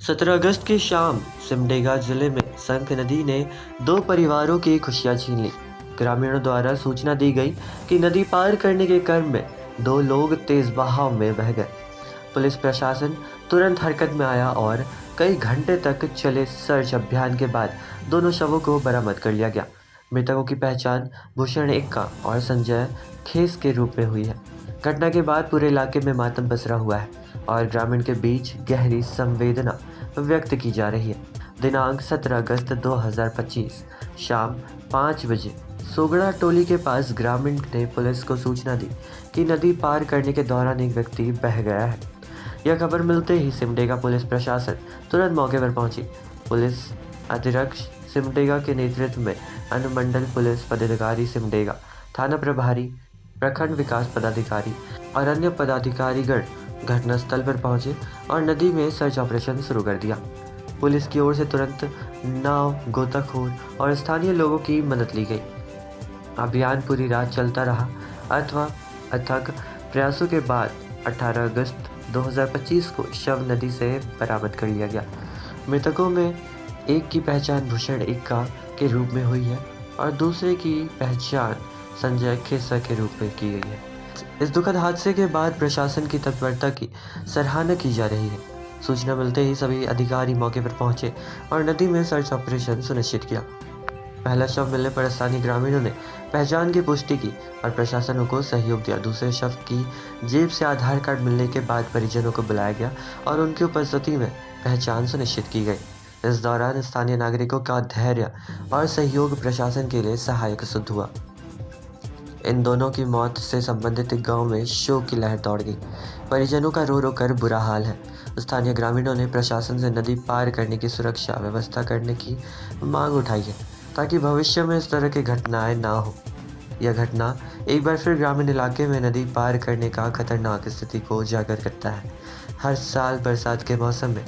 17 अगस्त की शाम सिमडेगा जिले में संक नदी ने दो परिवारों की खुशियां छीन ली। ग्रामीणों द्वारा सूचना दी गई कि नदी पार करने के क्रम में दो लोग तेज बहाव में बह गए। पुलिस प्रशासन तुरंत हरकत में आया और कई घंटे तक चले सर्च अभियान के बाद दोनों शवों को बरामद कर लिया गया। मृतकों की पहचान भूषण एक्का और संजय खेस के रूप में हुई है। घटना के बाद पूरे इलाके में मातम पसरा हुआ है और ग्रामीण के बीच गहरी संवेदना व्यक्त की जा रही है। दिनांक 17 अगस्त 2025 शाम 5 बजे सोगड़ा टोली के पास ग्रामीण ने पुलिस को सूचना दी कि नदी पार करने के दौरान एक व्यक्ति बह गया है। यह खबर मिलते ही सिमडेगा पुलिस प्रशासन तुरंत मौके पर पहुंची। पुलिस अधीक्षक सिमडेगा के नेतृत्व में अनुमंडल पुलिस पदाधिकारी सिमडेगा, थाना प्रभारी, प्रखंड विकास पदाधिकारी और अन्य पदाधिकारीगण घटनास्थल पर पहुंचे और नदी में सर्च ऑपरेशन शुरू कर दिया। पुलिस की ओर से तुरंत नाव, गोताखोर और स्थानीय लोगों की मदद ली गई। अभियान पूरी रात चलता रहा अथवा अथक प्रयासों के बाद 18 अगस्त 2025 को शव नदी से बरामद कर लिया गया। मृतकों में एक की पहचान भूषण एक्का के रूप में हुई है और दूसरे की पहचान संजय खेसा के रूप में की गई है। इस दुखद हादसे के बाद प्रशासन की तत्परता की सराहना की जा रही है। सूचना मिलते ही सभी अधिकारी मौके पर पहुंचे और नदी में सर्च ऑपरेशन सुनिश्चित किया। पहला शव मिलने पर स्थानीय ग्रामीणों ने पहचान की पुष्टि की और प्रशासन को सहयोग दिया। दूसरे शव की जेब से आधार कार्ड मिलने के बाद परिजनों को बुलाया गया और उनकी उपस्थिति में पहचान सुनिश्चित की गई। इस दौरान स्थानीय नागरिकों का धैर्य और सहयोग प्रशासन के लिए सहायक सिद्ध हुआ। इन दोनों की मौत से संबंधित गांव में शोक की लहर दौड़ गई। परिजनों का रो रो कर बुरा हाल है। स्थानीय ग्रामीणों ने प्रशासन से नदी पार करने की सुरक्षा व्यवस्था करने की मांग उठाई है ताकि भविष्य में इस तरह की घटनाएं ना हो। यह घटना एक बार फिर ग्रामीण इलाके में नदी पार करने का खतरनाक स्थिति को उजागर करता है। हर साल बरसात के मौसम में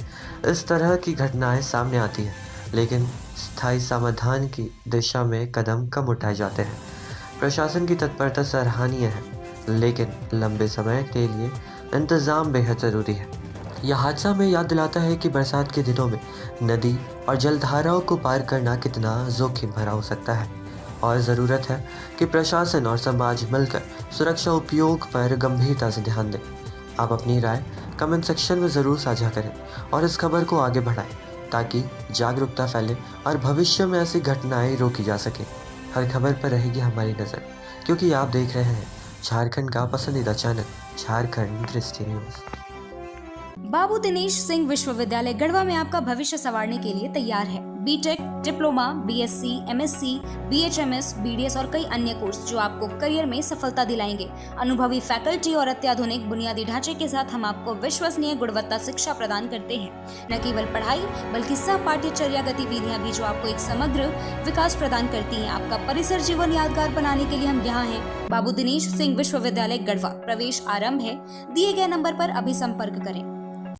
इस तरह की घटनाएं सामने आती हैं, लेकिन स्थायी समाधान की दिशा में कदम कम उठाए जाते हैं। प्रशासन की तत्परता सराहनीय है, लेकिन लंबे समय के लिए इंतजाम बेहद ज़रूरी है। यह हादसा हमें याद दिलाता है कि बरसात के दिनों में नदी और जलधाराओं को पार करना कितना जोखिम भरा हो सकता है और ज़रूरत है कि प्रशासन और समाज मिलकर सुरक्षा उपयोग पर गंभीरता से ध्यान दें। आप अपनी राय कमेंट सेक्शन में ज़रूर साझा करें और इस खबर को आगे बढ़ाएं ताकि जागरूकता फैले और भविष्य में ऐसी घटनाएं रोकी जा सके। हर खबर पर रहेगी हमारी नज़र, क्योंकि आप देख रहे हैं झारखंड का पसंदीदा चैनल झारखंड दृष्टि न्यूज़। बाबू दिनेश सिंह विश्वविद्यालय गढ़वा में आपका भविष्य संवारने के लिए तैयार है। BTech, diploma, BSc, MSc, BHMS, BDS और कई अन्य कोर्स जो आपको करियर में सफलता दिलाएंगे। अनुभवी फैकल्टी और अत्याधुनिक बुनियादी ढांचे के साथ हम आपको विश्वसनीय गुणवत्ता शिक्षा प्रदान करते हैं। न केवल पढ़ाई बल्कि सह पाठ्यचर्या गतिविधियां भी जो आपको एक समग्र विकास प्रदान करती हैं। आपका परिसर जीवन यादगार बनाने के लिए हम यहाँ हैं। बाबू दिनेश सिंह विश्वविद्यालय गढ़वा। प्रवेश आरंभ है। दिए गए नंबर पर अभी संपर्क करें।